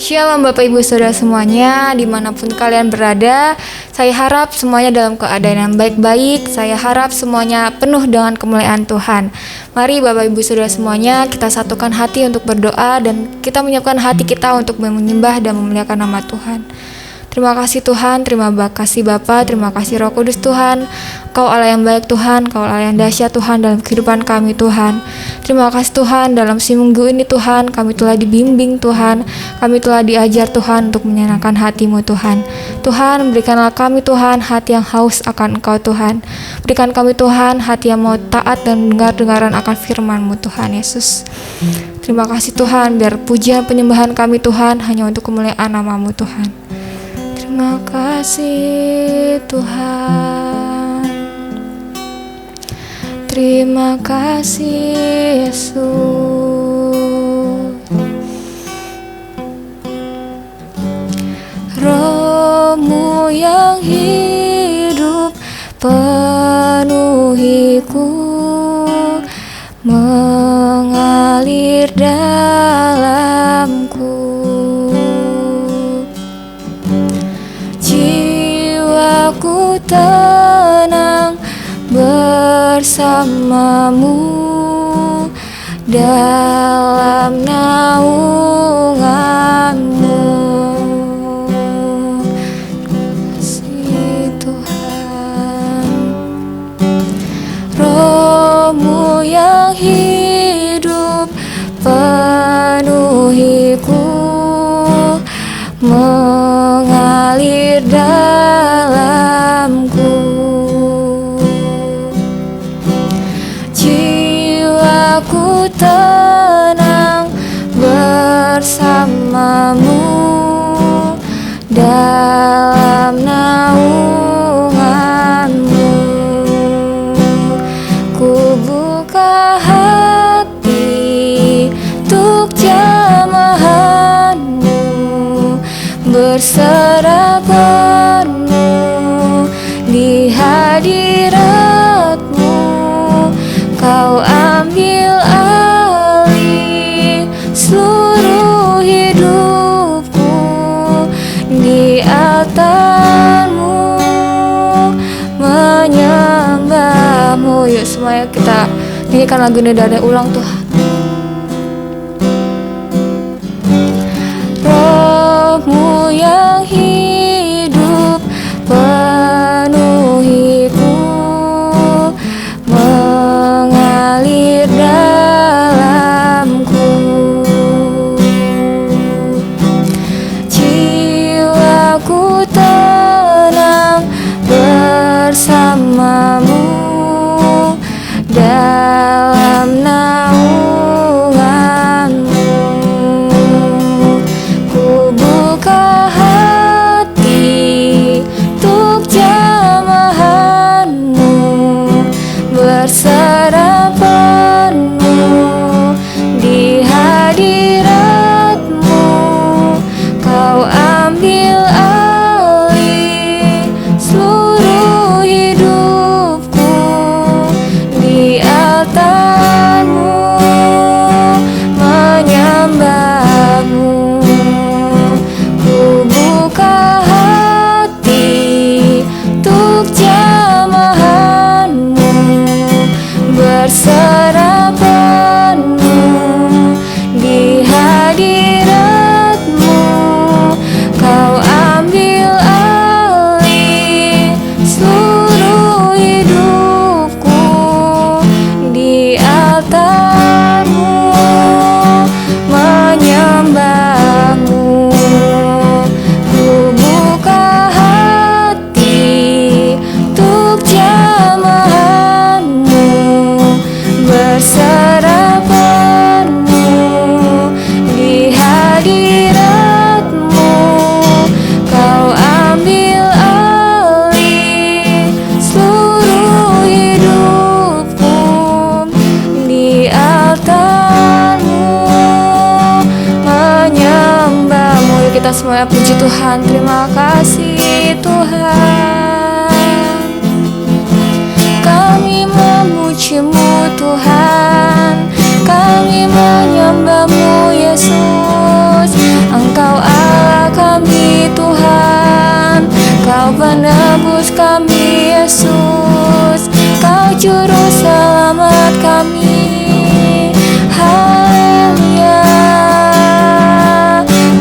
Shalom Bapak Ibu Saudara semuanya, dimanapun kalian berada. Saya harap semuanya dalam keadaan yang baik-baik. Saya harap semuanya penuh dengan kemuliaan Tuhan. Mari Bapak Ibu Saudara semuanya, kita satukan hati untuk berdoa dan kita menyiapkan hati kita untuk menyembah dan memuliakan nama Tuhan. Terima kasih Tuhan, terima kasih Bapa, terima kasih Roh Kudus Tuhan. Kau Allah yang baik Tuhan, Kau Allah yang dahsyat Tuhan dalam kehidupan kami Tuhan. Terima kasih Tuhan, dalam seminggu ini Tuhan, kami telah dibimbing Tuhan, kami telah diajar Tuhan untuk menyenangkan hati-Mu Tuhan. Tuhan, berikanlah kami Tuhan hati yang haus akan Engkau Tuhan. Berikan kami Tuhan hati yang mau taat dan dengar-dengaran akan firman-Mu Tuhan Yesus. Terima kasih Tuhan, biar pujian penyembahan kami Tuhan hanya untuk kemuliaan nama-Mu Tuhan. Terima kasih Tuhan. Terima kasih Yesus. Roh-Mu yang hidup penuhiku, mengalir dalamku. Jiwaku tenang bersamamu dalam naungan-Mu. Kasih Tuhan. Roh-Mu yang hidup penuhiku, mengalir dalamku. Jiwaku tenang bersamamu dalam naungan-Mu. Ku buka hati untuk jamahan-Mu, berserah penuh di hadirat-Mu. Kau ambil alih seluruh hidupku, di altar-Mu menyembah-Mu. Yuk semuanya kita nyanyikan lagu Nada Ulang Tuhan. Roh-Mu yang hidup penuhiku, mengalir dalamku. Jiwaku tenang bersamamu dalam naungan-Mu. Ku buka hati untuk jamahan-Mu, berserah penuh di hadirat-Mu. Kau ambil alih seluruh hidupku, di altar-Mu menyembah-Mu. Ku buka hati untuk jamahan-Mu, berserah penuh di hadirat-Mu. Kau ambil alih seluruh hidupku, di altar-Mu menyembah-Mu. Ku buka hati untuk jamahan-Mu, berserah penuh di hadirat-Mu. Kau ambil alih seluruh hidupku, di altar-Mu menyembah-Mu. Yuk kita semuanya puji Tuhan. Terima kasih Tuhan. Kami memuji-Mu Tuhan, kami menyembah-Mu Yesus. Engkau penebus kami Yesus, Kau juru selamat kami. Haleluya.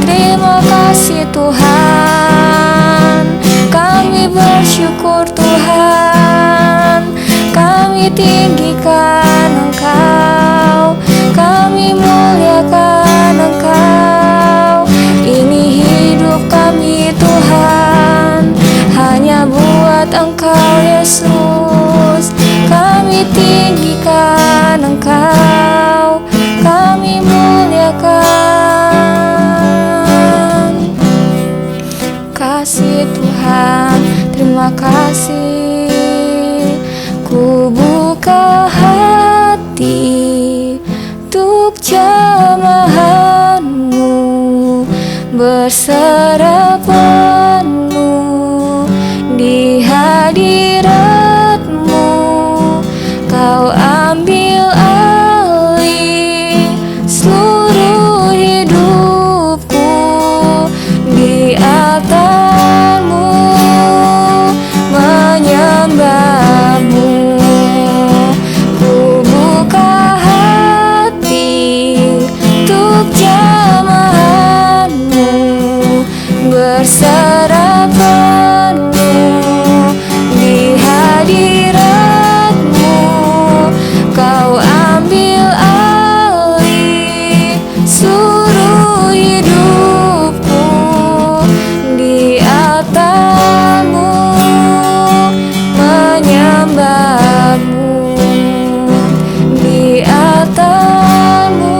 Terima kasih Tuhan, kami bersyukur Tuhan, kami tinggikan Engkau, kami muliakan Engkau. Ini hidup kami Tuhan, hanya buat Engkau Yesus, kami tinggikan Engkau, kami muliakan. Kasih Tuhan, terima kasih. Ku buka hati untuk jamahan-Mu, berserah penuh di hadirat-Mu. Kau ambil alih seluruh hidupku, di altar-Mu menyembah-Mu. Ku buka hati untuk jamahan-Mu, berserah penuh di hadirat-Mu. Kau ambil alih seluruh hidupku, di altar-Mu menyembah-Mu, di altar-Mu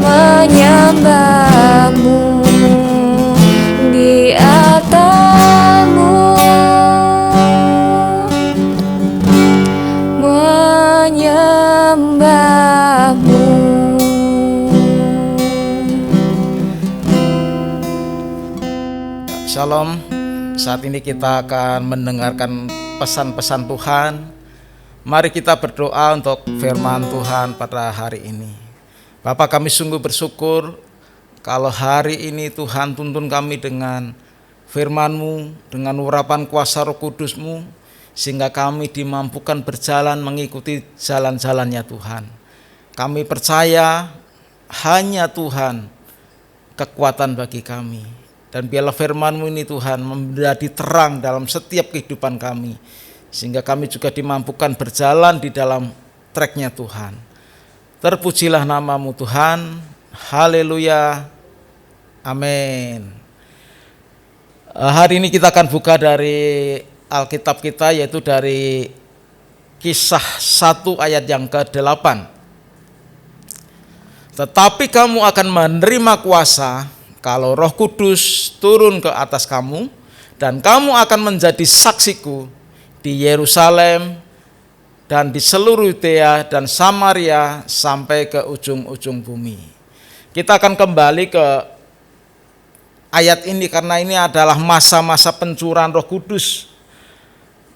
menyembah-Mu, di altar-Mu menyembah-Mu. Shalom. Saat ini kita akan mendengarkan pesan-pesan Tuhan. Mari kita berdoa untuk firman Tuhan pada hari ini. Bapa, kami sungguh bersyukur kalau hari ini Tuhan tuntun kami dengan firman-Mu, dengan urapan kuasa Roh Kudus-Mu, sehingga kami dimampukan berjalan mengikuti jalan-jalannya Tuhan. Kami percaya hanya Tuhan kekuatan bagi kami. Dan biarlah firman-Mu ini Tuhan menjadi terang dalam setiap kehidupan kami, sehingga kami juga dimampukan berjalan di dalam track-Nya Tuhan. Terpujilah nama-Mu Tuhan. Haleluya. Amin. Hari ini kita akan buka dari Alkitab kita, yaitu dari Kisah 1 ayat yang ke-8. Tetapi kamu akan menerima kuasa kalau Roh Kudus turun ke atas kamu, dan kamu akan menjadi saksiku di Yerusalem dan di seluruh Yudea dan Samaria sampai ke ujung-ujung bumi. Kita akan kembali ke ayat ini karena ini adalah masa-masa pencurahan Roh Kudus.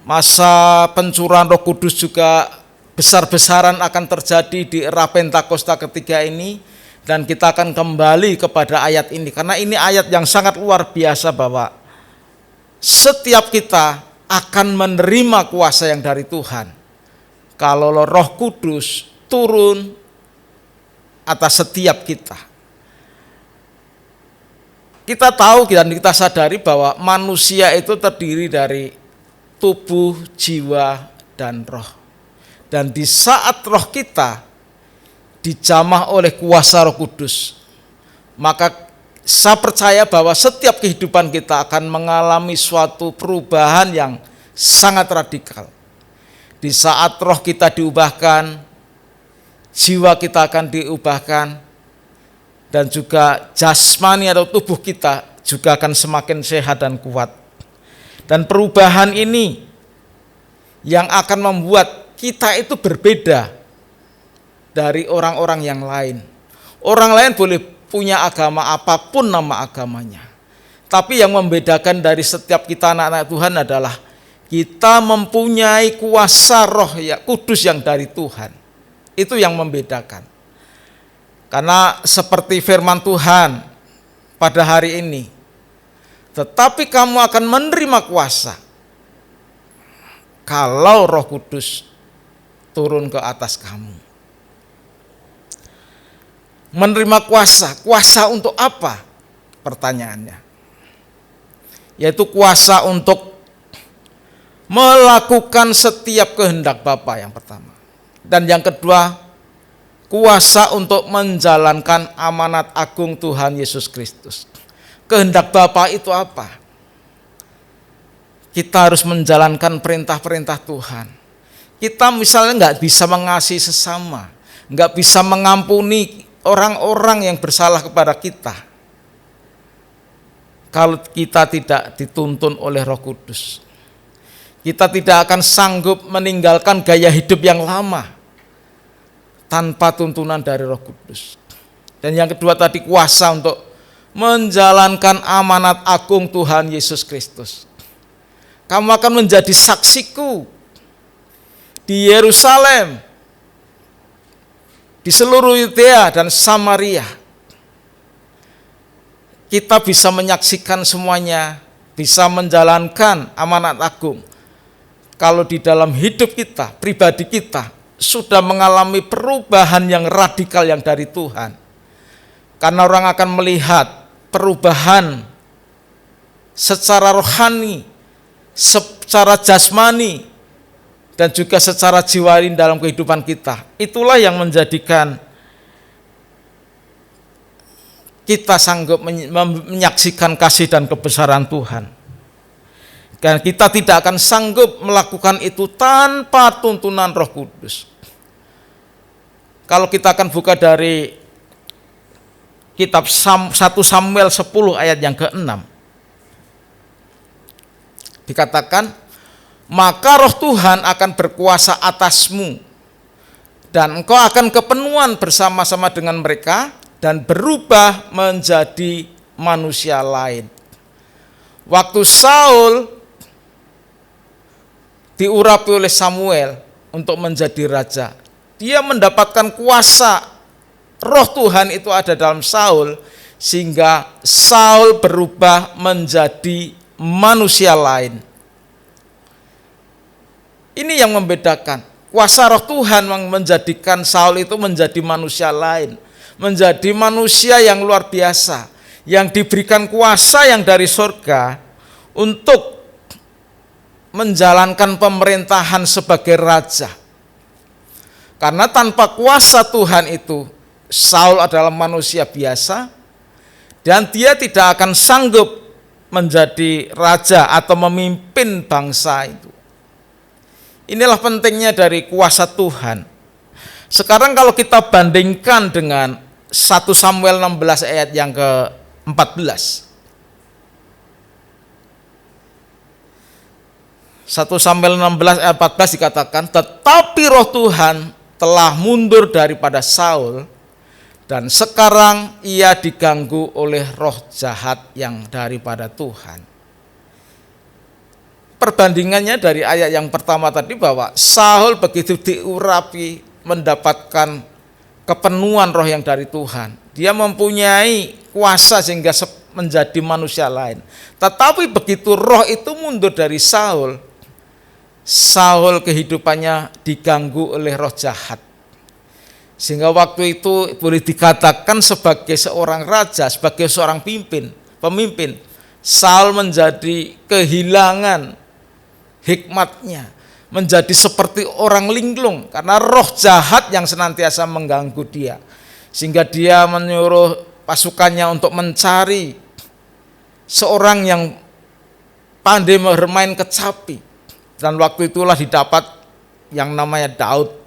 Masa pencurahan Roh Kudus juga besar-besaran akan terjadi di era Pentakosta ketiga ini. Dan kita akan kembali kepada ayat ini karena ini ayat yang sangat luar biasa, bahwa setiap kita akan menerima kuasa yang dari Tuhan kalau Roh Kudus turun atas setiap kita. Kita tahu dan kita sadari bahwa manusia itu terdiri dari tubuh, jiwa, dan roh. Dan di saat roh kita dijamah oleh kuasa Roh Kudus, maka saya percaya bahwa setiap kehidupan kita akan mengalami suatu perubahan yang sangat radikal. Di saat roh kita diubahkan, jiwa kita akan diubahkan, dan juga jasmani atau tubuh kita juga akan semakin sehat dan kuat. Dan perubahan ini yang akan membuat kita itu berbeda dari orang-orang yang lain. Orang lain boleh punya agama apapun nama agamanya, tapi yang membedakan dari setiap kita anak-anak Tuhan adalah kita mempunyai kuasa Roh Kudus yang dari Tuhan. Itu yang membedakan. Karena seperti firman Tuhan pada hari ini, tetapi kamu akan menerima kuasa kalau Roh Kudus turun ke atas kamu. Menerima kuasa, kuasa untuk apa? Pertanyaannya. Yaitu kuasa untuk melakukan setiap kehendak Bapa yang pertama. Dan yang kedua, kuasa untuk menjalankan amanat agung Tuhan Yesus Kristus. Kehendak Bapa itu apa? Kita harus menjalankan perintah-perintah Tuhan. Kita misalnya nggak bisa mengasihi sesama, nggak bisa mengampuni orang-orang yang bersalah kepada kita, kalau kita tidak dituntun oleh Roh Kudus. Kita tidak akan sanggup meninggalkan gaya hidup yang lama tanpa tuntunan dari Roh Kudus. Dan yang kedua tadi, kuasa untuk menjalankan amanat agung Tuhan Yesus Kristus. Kamu akan menjadi saksiku di Yerusalem, di seluruh Yudea dan Samaria. Kita bisa menyaksikan semuanya, bisa menjalankan amanat agung kalau di dalam hidup kita, pribadi kita sudah mengalami perubahan yang radikal yang dari Tuhan. Karena orang akan melihat perubahan secara rohani, secara jasmani, dan juga secara jiwani dalam kehidupan kita. Itulah yang menjadikan kita sanggup menyaksikan kasih dan kebesaran Tuhan. Dan kita tidak akan sanggup melakukan itu tanpa tuntunan Roh Kudus. Kalau kita akan buka dari kitab 1 Samuel 10 ayat yang ke-6. Dikatakan, maka Roh Tuhan akan berkuasa atasmu, dan engkau akan kepenuhan bersama-sama dengan mereka, dan berubah menjadi manusia lain. Waktu Saul diurapi oleh Samuel untuk menjadi raja, dia mendapatkan kuasa Roh Tuhan itu ada dalam Saul, sehingga Saul berubah menjadi manusia lain. Ini yang membedakan. Kuasa Roh Tuhan yang menjadikan Saul itu menjadi manusia lain, menjadi manusia yang luar biasa, yang diberikan kuasa yang dari surga untuk menjalankan pemerintahan sebagai raja. Karena tanpa kuasa Tuhan itu, Saul adalah manusia biasa, dan dia tidak akan sanggup menjadi raja atau memimpin bangsa itu. Inilah pentingnya dari kuasa Tuhan. Sekarang kalau kita bandingkan dengan 1 Samuel 16 ayat yang ke-14. 1 Samuel 16 ayat 14 dikatakan, tetapi Roh Tuhan telah mundur daripada Saul, dan sekarang ia diganggu oleh roh jahat yang daripada Tuhan. Perbandingannya dari ayat yang pertama tadi, bahwa Saul begitu diurapi mendapatkan kepenuhan roh yang dari Tuhan. Dia mempunyai kuasa sehingga menjadi manusia lain. Tetapi begitu roh itu mundur dari Saul, Saul kehidupannya diganggu oleh roh jahat. Sehingga waktu itu boleh dikatakan sebagai seorang raja, sebagai seorang pemimpin, Saul menjadi kehilangan hikmatnya, menjadi seperti orang linglung karena roh jahat yang senantiasa mengganggu dia. Sehingga dia menyuruh pasukannya untuk mencari seorang yang pandai bermain kecapi. Dan waktu itulah didapat yang namanya Daud.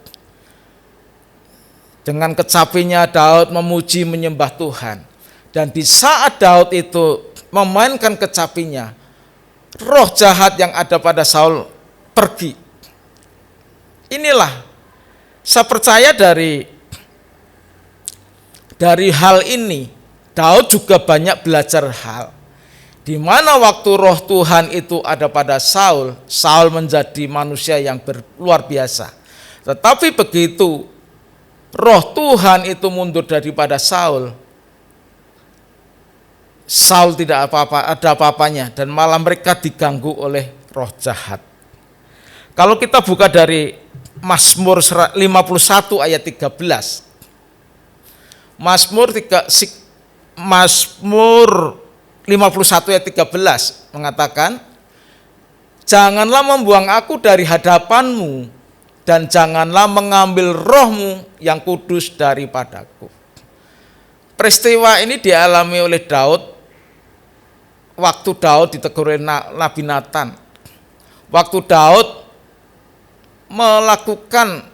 Dengan kecapinya Daud memuji menyembah Tuhan. Dan di saat Daud itu memainkan kecapinya, roh jahat yang ada pada Saul pergi. Inilah, saya percaya dari hal ini, Daud juga banyak belajar hal. Di mana waktu roh Tuhan itu ada pada Saul, Saul menjadi manusia yang luar biasa. Tetapi begitu roh Tuhan itu mundur daripada Saul, Saul tidak ada apa-apanya dan malah mereka diganggu oleh roh jahat. Kalau kita buka dari Mazmur 51 ayat 13. Mazmur 51 ayat 13 mengatakan, janganlah membuang aku dari hadapanmu, dan janganlah mengambil rohmu yang kudus daripadaku. Peristiwa ini dialami oleh Daud waktu Daud ditegur oleh Nabi Nathan. Waktu Daud melakukan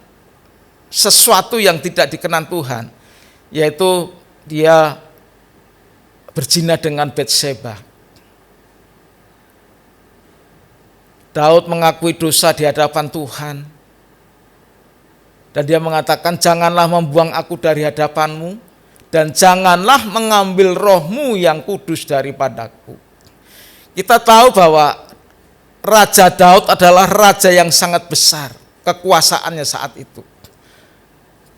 sesuatu yang tidak dikenan Tuhan, yaitu dia berzina dengan Batseba. Daud mengakui dosa di hadapan Tuhan, dan dia mengatakan, janganlah membuang aku dari hadapanmu, dan janganlah mengambil rohmu yang kudus daripadaku. Kita tahu bahwa Raja Daud adalah raja yang sangat besar, kekuasaannya saat itu,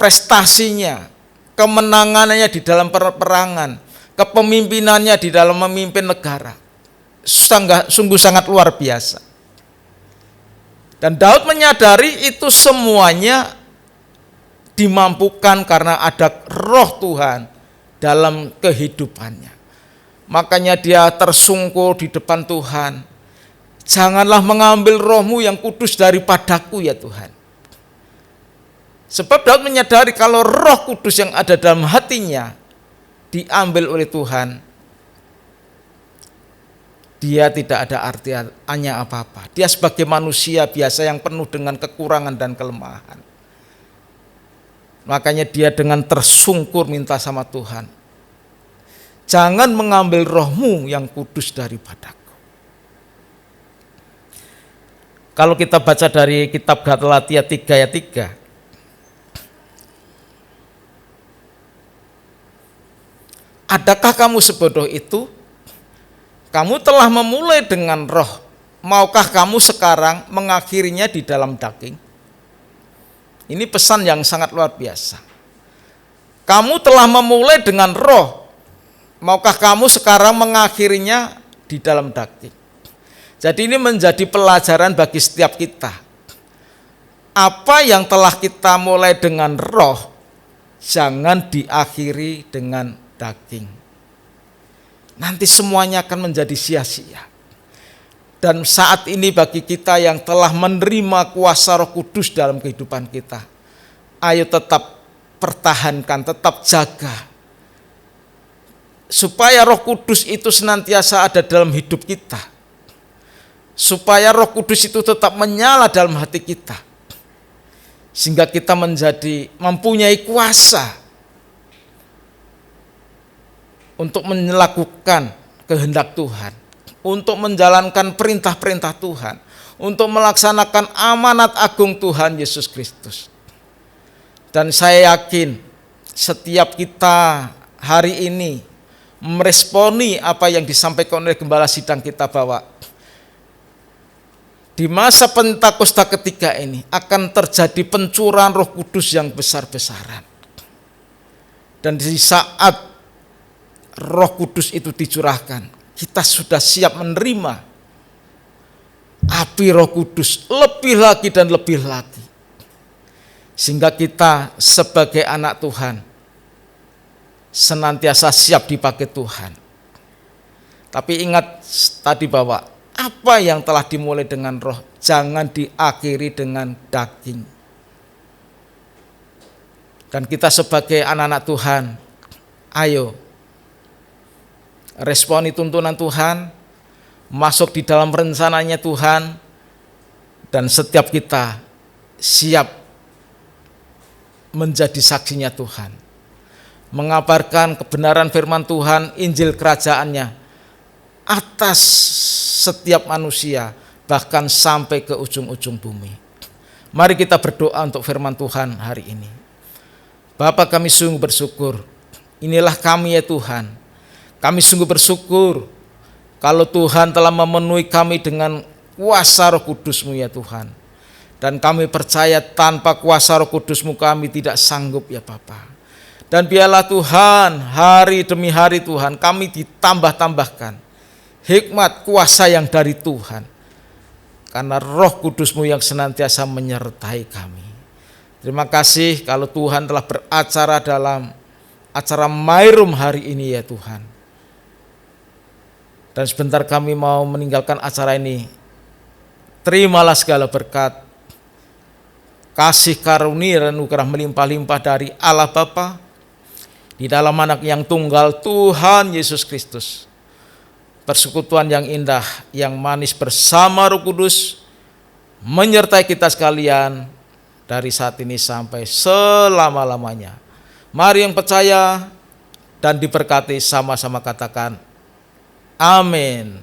prestasinya, kemenangannya di dalam peperangan, kepemimpinannya di dalam memimpin negara, sungguh sangat luar biasa. Dan Daud menyadari itu semuanya dimampukan karena ada roh Tuhan dalam kehidupannya. Makanya dia tersungkur di depan Tuhan. Janganlah mengambil rohmu yang kudus daripadaku ya Tuhan. Sebab Daud menyadari kalau roh kudus yang ada dalam hatinya diambil oleh Tuhan, dia tidak ada artinya apa-apa. Dia sebagai manusia biasa yang penuh dengan kekurangan dan kelemahan. Makanya dia dengan tersungkur minta sama Tuhan, jangan mengambil rohmu yang kudus daripadaku. Kalau kita baca dari kitab Galatia 3 ayat 3. Adakah kamu sebodoh itu? Kamu telah memulai dengan roh, maukah kamu sekarang mengakhirinya di dalam daging? Ini pesan yang sangat luar biasa. Kamu telah memulai dengan roh, maukah kamu sekarang mengakhirinya di dalam daging? Jadi ini menjadi pelajaran bagi setiap kita. Apa yang telah kita mulai dengan roh, jangan diakhiri dengan daging. Nanti semuanya akan menjadi sia-sia. Dan saat ini bagi kita yang telah menerima kuasa Roh Kudus dalam kehidupan kita, ayo tetap pertahankan, tetap jaga, supaya Roh Kudus itu senantiasa ada dalam hidup kita, supaya Roh Kudus itu tetap menyala dalam hati kita, sehingga kita mempunyai kuasa untuk melakukan kehendak Tuhan, untuk menjalankan perintah-perintah Tuhan, untuk melaksanakan amanat agung Tuhan Yesus Kristus. Dan saya yakin setiap kita hari ini meresponi apa yang disampaikan oleh Gembala Sidang kita, bahwa di masa Pentakosta ketiga ini akan terjadi pencurahan Roh Kudus yang besar-besaran. Dan di saat Roh Kudus itu dicurahkan, kita sudah siap menerima api Roh Kudus lebih lagi dan lebih lagi, sehingga kita sebagai anak Tuhan senantiasa siap dipakai Tuhan. Tapi ingat tadi bahwa apa yang telah dimulai dengan roh jangan diakhiri dengan daging. Dan kita sebagai anak-anak Tuhan, ayo responi tuntunan Tuhan, masuk di dalam rencananya Tuhan, dan setiap kita siap menjadi saksinya Tuhan, mengabarkan kebenaran firman Tuhan, Injil kerajaannya atas setiap manusia, bahkan sampai ke ujung-ujung bumi. Mari kita berdoa untuk firman Tuhan hari ini. Bapa, kami sungguh bersyukur, inilah kami ya Tuhan. Kami sungguh bersyukur kalau Tuhan telah memenuhi kami dengan kuasa Roh Kudus-Mu ya Tuhan. Dan kami percaya tanpa kuasa Roh Kudus-Mu kami tidak sanggup ya Bapa. Dan biarlah Tuhan, hari demi hari Tuhan, kami ditambah-tambahkan hikmat kuasa yang dari Tuhan. Karena Roh Kudus-Mu yang senantiasa menyertai kami. Terima kasih kalau Tuhan telah beracara dalam acara Myroom hari ini ya Tuhan. Dan sebentar kami mau meninggalkan acara ini. Terimalah segala berkat, kasih karunia dan anugerah melimpah-limpah dari Allah Bapa di dalam Anak yang tunggal Tuhan Yesus Kristus. Persekutuan yang indah, yang manis bersama Roh Kudus menyertai kita sekalian dari saat ini sampai selama-lamanya. Mari yang percaya dan diberkati sama-sama katakan amin.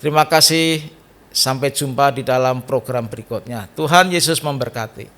Terima kasih, sampai jumpa di dalam program berikutnya. Tuhan Yesus memberkati.